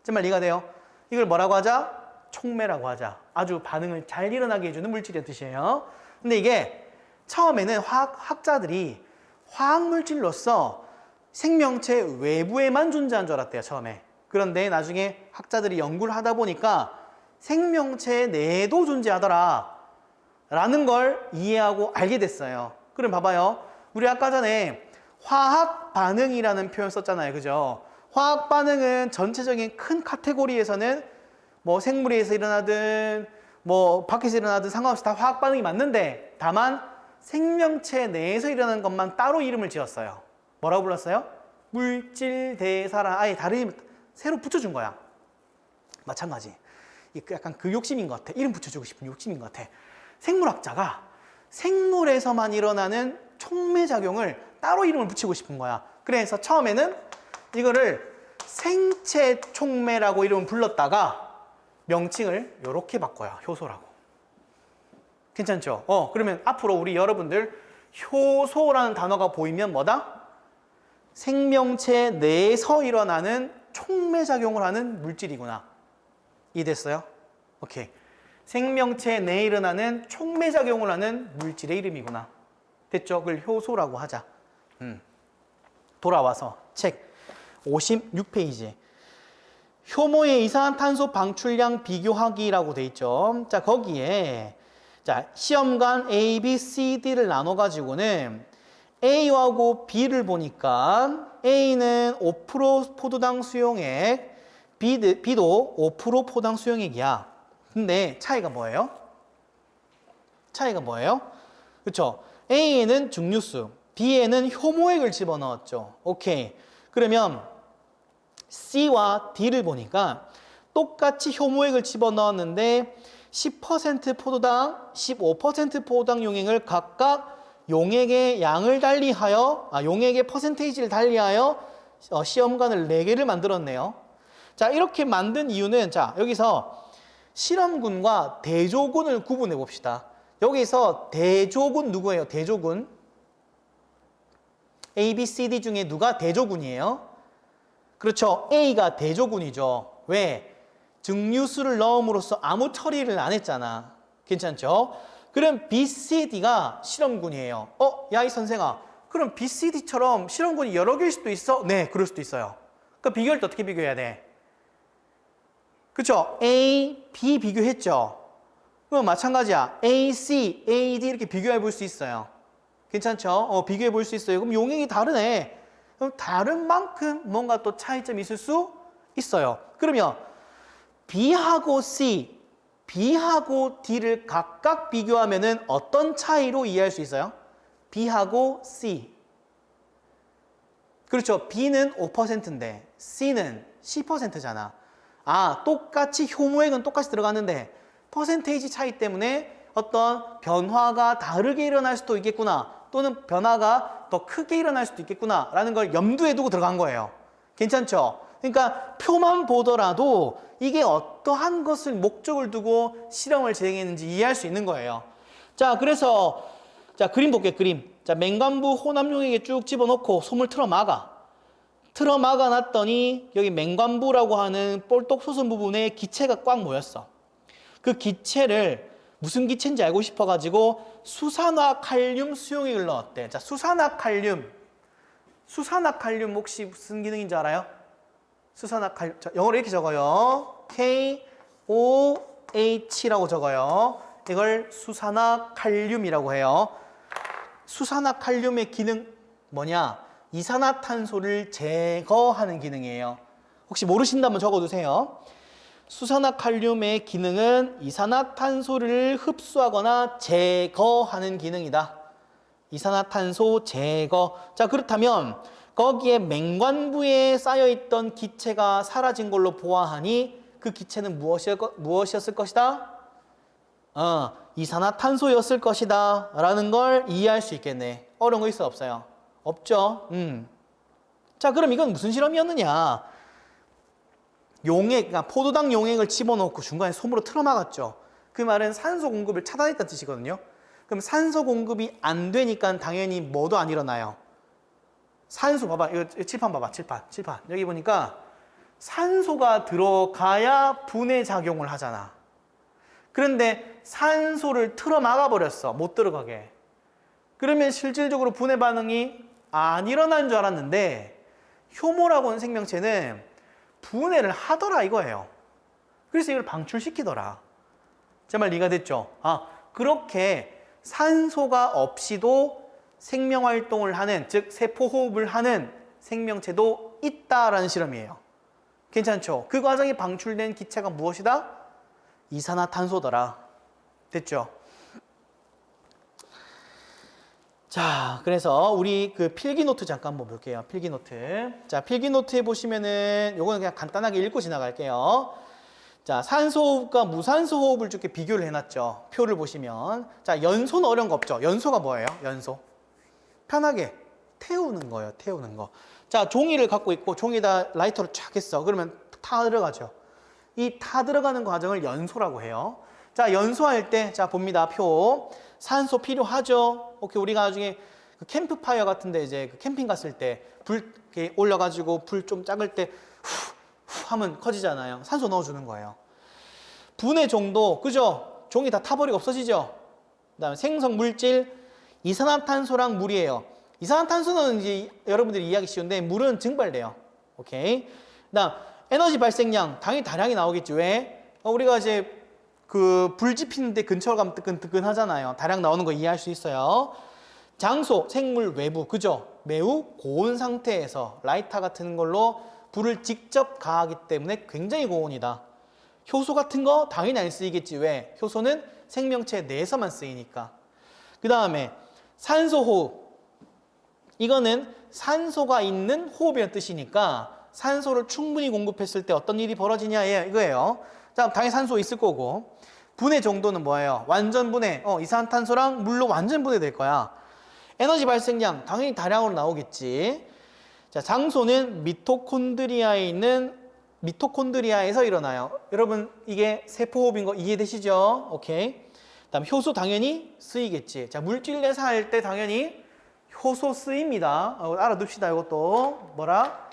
정말 이해가 돼요? 이걸 뭐라고 하자? 촉매라고 하자. 아주 반응을 잘 일어나게 해주는 물질의 뜻이에요. 근데 이게 처음에는 학자들이 화학물질로서 생명체 외부에만 존재한 줄 알았대요. 처음에. 그런데 나중에 학자들이 연구를 하다 보니까 생명체 내에도 존재하더라 라는 걸 이해하고 알게 됐어요. 그럼 봐봐요. 우리 아까 전에 화학 반응이라는 표현 썼잖아요. 그죠? 화학 반응은 전체적인 큰 카테고리에서는 뭐 생물에서 일어나든 뭐 밖에서 일어나든 상관없이 다 화학 반응이 맞는데 다만 생명체 내에서 일어나는 것만 따로 이름을 지었어요. 뭐라고 불렀어요? 물질, 대사라. 아예 다른 이름 새로 붙여준 거야. 마찬가지. 약간 그 욕심인 것 같아. 이름 붙여주고 싶은 욕심인 것 같아. 생물학자가 생물에서만 일어나는 촉매작용을 따로 이름을 붙이고 싶은 거야. 그래서 처음에는 이거를 생체 촉매라고 이름을 불렀다가 명칭을 이렇게 바꿔요. 효소라고. 괜찮죠? 그러면 앞으로 우리 여러분들 효소라는 단어가 보이면 뭐다? 생명체 내에서 일어나는 촉매작용을 하는 물질이구나. 이해됐어요? 오케이. 생명체 내에 일어나는 촉매작용을 하는 물질의 이름이구나. 됐죠? 그걸 효소라고 하자. 돌아와서 책 56페이지. 효모의 이산탄소 방출량 비교하기라고 돼 있죠. 자, 거기에 자, 시험관 A, B, C, D를 나눠 가지고는 A하고 B를 보니까 A는 5% 포도당 수용액, B도 5% 포당 수용액이야. 근데 차이가 뭐예요? 그렇죠? A는 증류수, B에는 효모액을 집어넣었죠. 오케이. 그러면 C와 D를 보니까 똑같이 효모액을 집어넣었는데 10% 포도당, 15% 포도당 용액을 각각 용액의 양을 달리하여, 용액의 퍼센테이지를 달리하여 시험관을 4개를 만들었네요. 자, 이렇게 만든 이유는, 자, 여기서 실험군과 대조군을 구분해 봅시다. 여기서 대조군 누구예요? 대조군. A, B, C, D 중에 누가 대조군이에요? 그렇죠. A가 대조군이죠. 왜? 증류수를 넣음으로써 아무 처리를 안 했잖아. 괜찮죠? 그럼 B, C, D가 실험군이에요. 야, 이 선생아. 그럼 B, C, D처럼 실험군이 여러 개일 수도 있어? 네, 그럴 수도 있어요. 그러니까 비교할 때 어떻게 비교해야 돼? 그렇죠? A, B 비교했죠? 그럼 마찬가지야. A, C, A, D 이렇게 비교해 볼 수 있어요. 괜찮죠? 비교해 볼 수 있어요. 그럼 용액이 다르네. 그럼 다른 만큼 뭔가 또 차이점이 있을 수 있어요. 그러면 B하고 C, B하고 D를 각각 비교하면은 어떤 차이로 이해할 수 있어요? B하고 C. 그렇죠. B는 5%인데 C는 10%잖아. 똑같이 효모액은 똑같이 들어갔는데 퍼센테이지 차이 때문에 어떤 변화가 다르게 일어날 수도 있겠구나. 또는 변화가 더 크게 일어날 수도 있겠구나. 라는 걸 염두에 두고 들어간 거예요. 괜찮죠? 그러니까 표만 보더라도 이게 어떠한 것을 목적을 두고 실험을 진행했는지 이해할 수 있는 거예요. 자, 그래서 자, 그림 볼게요. 그림. 자, 맹관부 혼합용액에 쭉 집어넣고 솜을 틀어 막아. 틀어 막아 놨더니 여기 맹관부라고 하는 볼록 솟은 부분에 기체가 꽉 모였어. 그 기체를 무슨 기체인지 알고 싶어가지고 수산화칼륨 수용액을 넣었대. 자, 수산화칼륨 수산화칼륨 혹시 무슨 기능인지 알아요? 수산화칼륨. 자, 영어로 이렇게 적어요. KOH라고 적어요. 이걸 수산화칼륨이라고 해요. 수산화칼륨의 기능 뭐냐? 이산화탄소를 제거하는 기능이에요. 혹시 모르신다면 적어두세요. 수산화칼륨의 기능은 이산화탄소를 흡수하거나 제거하는 기능이다. 이산화탄소 제거. 자, 그렇다면 거기에 맹관부에 쌓여있던 기체가 사라진 걸로 보아하니 그 기체는 무엇이었을 것이다? 이산화탄소였을 것이다 라는 걸 이해할 수 있겠네. 어려운 거 있어 없어요? 없죠. 자, 그럼 이건 무슨 실험이었느냐? 용액, 그러니까 포도당 용액을 집어넣고 중간에 솜으로 틀어막았죠. 그 말은 산소 공급을 차단했다는 뜻이거든요. 그럼 산소 공급이 안 되니까 당연히 뭐도 안 일어나요. 산소 봐봐. 이거 칠판 봐봐. 칠판. 여기 보니까 산소가 들어가야 분해 작용을 하잖아. 그런데 산소를 틀어막아 버렸어. 못 들어가게. 그러면 실질적으로 분해 반응이 안 일어난 줄 알았는데 효모라고 하는 생명체는 분해를 하더라 이거예요. 그래서 이걸 방출시키더라. 제 말 이해가 됐죠? 그렇게 산소가 없이도 생명활동을 하는, 즉 세포호흡을 하는 생명체도 있다라는 실험이에요. 괜찮죠? 그 과정에 방출된 기체가 무엇이다? 이산화탄소더라. 됐죠? 자, 그래서 우리 그 필기노트 잠깐 한번 볼게요. 필기노트. 자, 필기노트에 보시면은 요거는 그냥 간단하게 읽고 지나갈게요. 자, 산소호흡과 무산소호흡을 이렇게 비교를 해놨죠. 표를 보시면. 자, 연소는 어려운 거 없죠. 연소가 뭐예요? 연소. 편하게 태우는 거예요. 태우는 거. 자, 종이를 갖고 있고 종이에다 라이터를 쫙 했어. 그러면 타 들어가죠. 이 타 들어가는 과정을 연소라고 해요. 자, 연소할 때, 자, 봅니다. 표. 산소 필요하죠. 오케이, 우리가 나중에 그 캠프파이어 같은데 이제 그 캠핑 갔을 때 불 이렇게 올려가지고 불 좀 작을 때 후 하면 커지잖아요. 산소 넣어주는 거예요. 분해 정도, 그죠? 종이 다 타버리고 없어지죠. 그다음에 생성 물질, 이산화탄소랑 물이에요. 이산화탄소는 이제 여러분들이 이해하기 쉬운데 물은 증발돼요. 오케이. 그다음 에너지 발생량, 당연히 다량이 나오겠죠. 왜? 우리가 이제 그 불 지피는데 근처로 가면 뜨끈뜨끈 하잖아요. 다량 나오는 거 이해할 수 있어요. 장소, 생물 외부, 그죠? 매우 고온 상태에서 라이터 같은 걸로 불을 직접 가하기 때문에 굉장히 고온이다. 효소 같은 거 당연히 안 쓰이겠지. 왜? 효소는 생명체 내에서만 쓰이니까. 그 다음에 산소호흡. 이거는 산소가 있는 호흡이라는 뜻이니까 산소를 충분히 공급했을 때 어떤 일이 벌어지냐 이거예요. 자, 당연히 산소 있을 거고 분해 정도는 뭐예요? 완전 분해. 이산화탄소랑 물로 완전 분해될 거야. 에너지 발생량 당연히 다량으로 나오겠지. 자, 장소는 미토콘드리아에 있는 미토콘드리아에서 일어나요. 여러분 이게 세포호흡인 거 이해되시죠? 오케이. 그다음 효소 당연히 쓰이겠지. 자, 물질 내사할 때 당연히 효소 쓰입니다. 알아둡시다. 이것도 뭐라?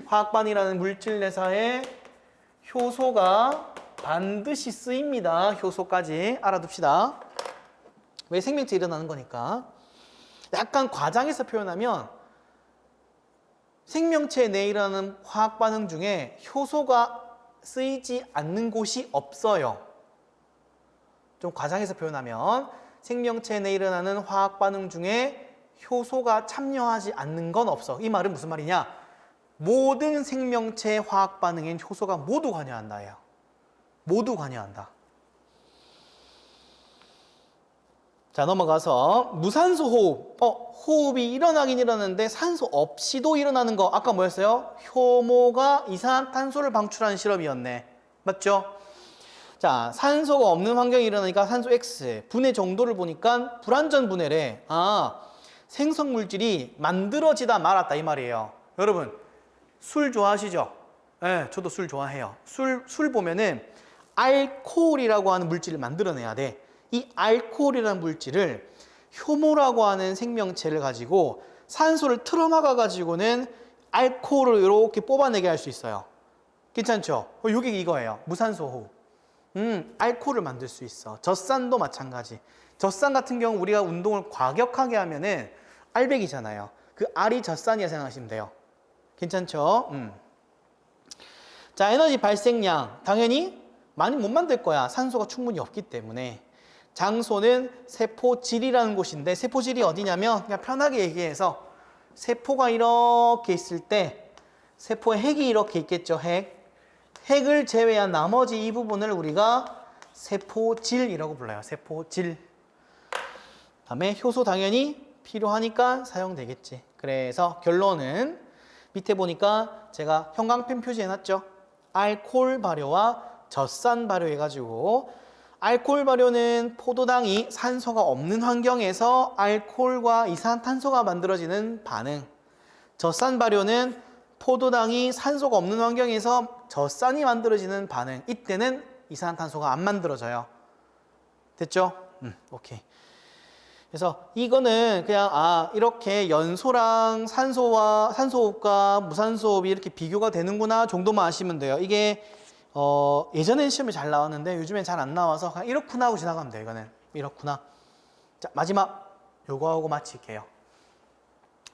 화학반이라는 물질 내사에 효소가 반드시 쓰입니다. 효소까지 알아둡시다. 왜 생명체 일어나는 거니까. 약간 과장해서 표현하면 생명체 내에 일어나는 화학 반응 중에 효소가 쓰이지 않는 곳이 없어요. 좀 과장해서 표현하면 생명체 내에 일어나는 화학 반응 중에 효소가 참여하지 않는 건 없어. 이 말은 무슨 말이냐? 모든 생명체 화학 반응엔 효소가 모두 관여한다예요. 모두 관여한다. 자, 넘어가서 무산소 호흡. 호흡이 일어나긴 일어나는데 산소 없이도 일어나는 거. 아까 뭐였어요? 효모가 이산화탄소를 방출하는 실험이었네. 맞죠? 자, 산소가 없는 환경에 일어나니까 산소 X. 분해 정도를 보니까 불완전 분해래. 생성 물질이 만들어지다 말았다 이 말이에요. 여러분, 술 좋아하시죠? 네, 저도 술 좋아해요. 술 보면은 알코올이라고 하는 물질을 만들어내야 돼. 이 알코올이라는 물질을 효모라고 하는 생명체를 가지고 산소를 틀어막아 가지고는 알코올을 이렇게 뽑아내게 할 수 있어요. 괜찮죠? 이게 이거예요. 무산소 호흡. 알코올을 만들 수 있어. 젖산도 마찬가지. 젖산 같은 경우 우리가 운동을 과격하게 하면은 알배기잖아요. 그 알이 젖산이라 생각하시면 돼요. 괜찮죠? 자, 에너지 발생량 당연히 많이 못 만들 거야. 산소가 충분히 없기 때문에. 장소는 세포질이라는 곳인데 세포질이 어디냐면 그냥 편하게 얘기해서 세포가 이렇게 있을 때 세포의 핵이 이렇게 있겠죠. 핵을 제외한 나머지 이 부분을 우리가 세포질이라고 불러요. 세포질. 다음에 효소 당연히 필요하니까 사용되겠지. 그래서 결론은 밑에 보니까 제가 형광펜 표시해놨죠. 알코올 발효와 젖산 발효 해가지고 알코올 발효는 포도당이 산소가 없는 환경에서 알코올과 이산화탄소가 만들어지는 반응. 젖산 발효는 포도당이 산소가 없는 환경에서 젖산이 만들어지는 반응. 이때는 이산화탄소가 안 만들어져요. 됐죠? 오케이. 그래서 이거는 그냥 이렇게 연소랑 산소호흡과 무산소호흡이 이렇게 비교가 되는구나 정도만 아시면 돼요. 이게 예전엔 시험에 잘 나왔는데 요즘엔 잘 안 나와서 그냥 이렇구나 하고 지나가면 돼요. 이거는 이렇구나. 자, 마지막 요거 하고 마칠게요.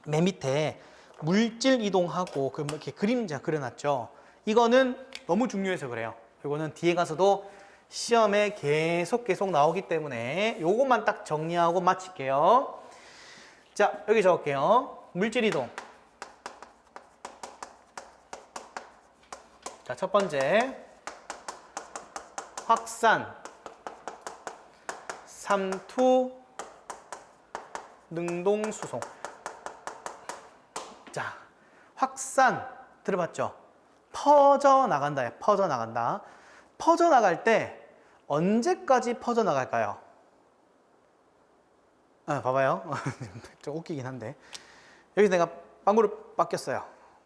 맨 밑에 물질 이동하고 이렇게 그림자 그려놨죠. 이거는 너무 중요해서 그래요. 이거는 뒤에 가서도 시험에 계속 나오기 때문에 요것만 딱 정리하고 마칠게요. 자, 여기 적을게요. 물질 이동. 자, 첫 번째 확산, 삼투, 능동, 수송. 자, 확산 들어봤죠? 퍼져나간다. 퍼져나간다. 퍼져나갈 때 언제까지 퍼져나갈까요? 봐봐요. 좀 웃기긴 한데 여기서 내가 방구를 빻겼어요.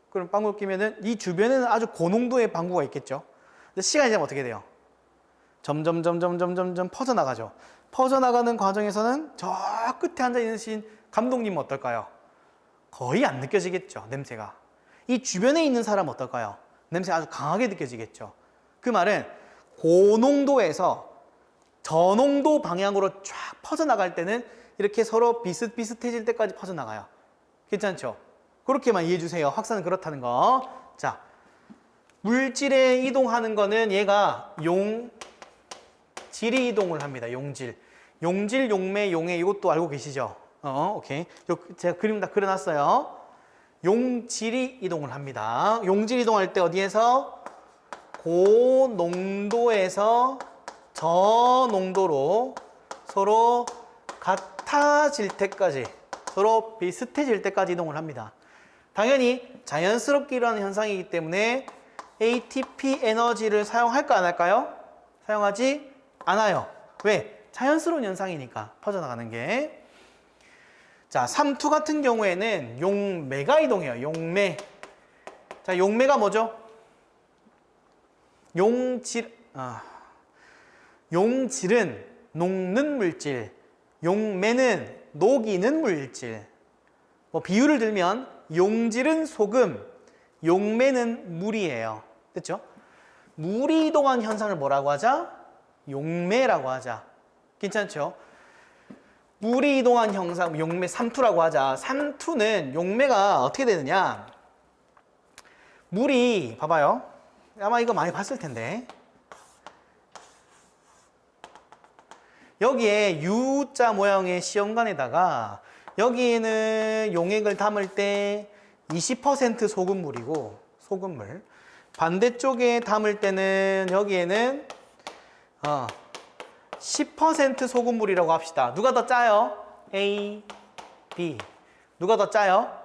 그럼 방구를 끼면은 이 주변에는 아주 고농도의 방구가 있겠죠. 근데 시간이 지나면 어떻게 돼요? 점점 퍼져나가죠. 퍼져나가는 과정에서는 저 끝에 앉아있는 감독님은 어떨까요? 거의 안 느껴지겠죠. 냄새가. 이 주변에 있는 사람은 어떨까요? 냄새가 아주 강하게 느껴지겠죠. 그 말은 고농도에서 저농도 방향으로 쫙 퍼져나갈 때는 이렇게 서로 비슷비슷해질 때까지 퍼져나가요. 괜찮죠? 그렇게만 이해해 주세요. 확산은 그렇다는 거. 자, 물질에 이동하는 거는 얘가 용질이 이동을 합니다. 용질, 용매, 용해 이것도 알고 계시죠? 오케이. 제가 그림 다 그려놨어요. 용질이 이동을 합니다. 용질 이동할 때 어디에서? 고농도에서 저농도로 서로 같아질 때까지 서로 비슷해질 때까지 이동을 합니다. 당연히 자연스럽게 일어나는 현상이기 때문에 ATP 에너지를 사용할까 안 할까요? 사용하지 않아요. 왜? 자연스러운 현상이니까 퍼져나가는 게. 자, 3투 같은 경우에는 용매가 이동해요. 용매. 자, 용매가 뭐죠? 용질은 녹는 물질, 용매는 녹이는 물질. 뭐 비유를 들면 용질은 소금, 용매는 물이에요. 됐죠? 물이 이동한 현상을 뭐라고 하자? 용매라고 하자. 괜찮죠? 물이 이동한 현상, 용매 3투라고 하자. 3투는 용매가 어떻게 되느냐? 물이, 봐봐요. 아마 이거 많이 봤을 텐데. 여기에 U자 모양의 시험관에다가 여기에는 용액을 담을 때 20% 소금물이고, 소금물. 반대쪽에 담을 때는 여기에는 10% 소금물이라고 합시다. 누가 더 짜요? A, B. 누가 더 짜요?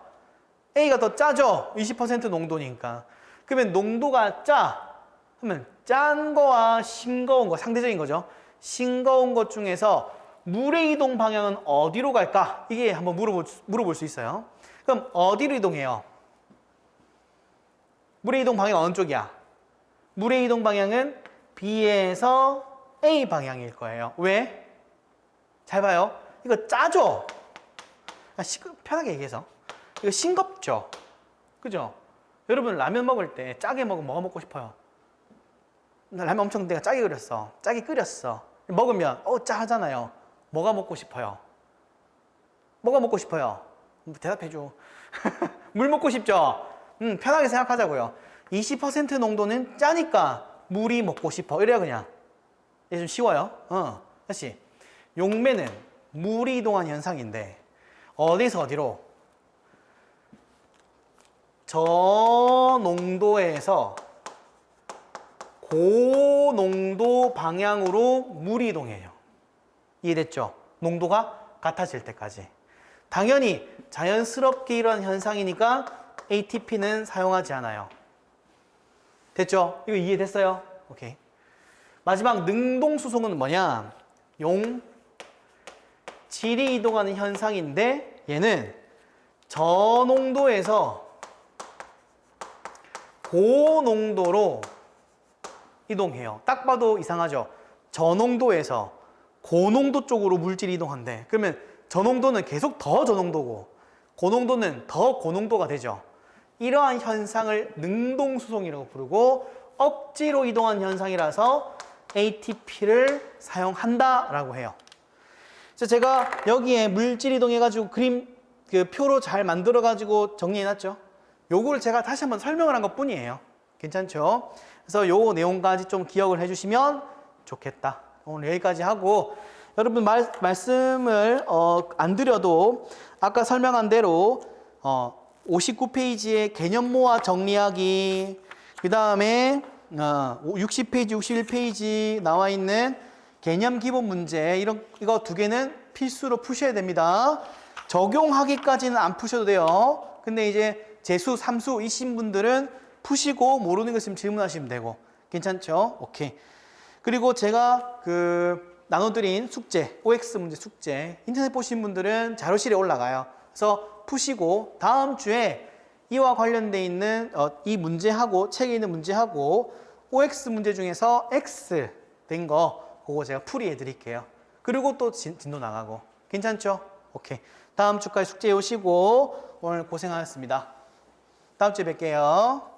A가 더 짜죠? 20% 농도니까. 그러면 농도가 짜. 그러면 짠 거와 싱거운 거, 상대적인 거죠. 싱거운 것 중에서 물의 이동 방향은 어디로 갈까? 이게 한번 물어볼 수 있어요. 그럼 어디로 이동해요? 물의 이동 방향은 어느 쪽이야? 물의 이동 방향은 B에서 A 방향일 거예요. 왜? 잘 봐요. 이거 짜죠? 편하게 얘기해서. 이거 싱겁죠? 그죠? 여러분 라면 먹을 때 짜게 먹으면 뭐가 먹고 싶어요? 나 라면 엄청 내가 짜게 끓였어. 짜게 끓였어. 먹으면 짜하잖아요. 뭐가 먹고 싶어요? 뭐가 먹고 싶어요? 대답해줘. 물 먹고 싶죠? 편하게 생각하자고요. 20% 농도는 짜니까 물이 먹고 싶어. 이래야 그냥. 이게 좀 쉬워요. 다시. 용매는 물이 이동한 현상인데 어디서 어디로? 저농도에서 고농도 방향으로 물이 이동해요. 이해됐죠? 농도가 같아질 때까지. 당연히 자연스럽게 일어나는 현상이니까 ATP는 사용하지 않아요. 됐죠? 이거 이해됐어요? 오케이. 마지막 능동수송은 뭐냐? 질이 이동하는 현상인데 얘는 저농도에서 고농도로 이동해요. 딱 봐도 이상하죠? 저농도에서 고농도 쪽으로 물질이 이동한대. 그러면 저농도는 계속 더 저농도고 고농도는 더 고농도가 되죠. 이러한 현상을 능동수송이라고 부르고 억지로 이동한 현상이라서 ATP를 사용한다라고 해요. 제가 여기에 물질 이동해가지고 그림 표로 잘 만들어가지고 정리해놨죠. 요거를 제가 다시 한번 설명을 한 것 뿐이에요. 괜찮죠? 그래서 요 내용까지 좀 기억을 해주시면 좋겠다. 오늘 여기까지 하고 여러분 말씀을 안 드려도 아까 설명한 대로 59페이지에 개념모아 정리하기, 그 다음에 60페이지, 61페이지 나와 있는 개념 기본 문제, 이거 두 개는 필수로 푸셔야 됩니다. 적용하기까지는 안 푸셔도 돼요. 근데 이제 재수, 삼수 이신 분들은 푸시고 모르는 거 있으면 질문하시면 되고. 괜찮죠? 오케이. 그리고 제가 나눠드린 숙제, OX 문제 숙제, 인터넷 보신 분들은 자료실에 올라가요. 그래서 푸시고 다음 주에 이와 관련돼 있는 이 문제하고 책에 있는 문제하고 OX 문제 중에서 X 된 거 그거 제가 풀이해 드릴게요. 그리고 또 진도 나가고. 괜찮죠? 오케이. 다음 주까지 숙제 오시고 오늘 고생하셨습니다. 다음 주에 뵐게요.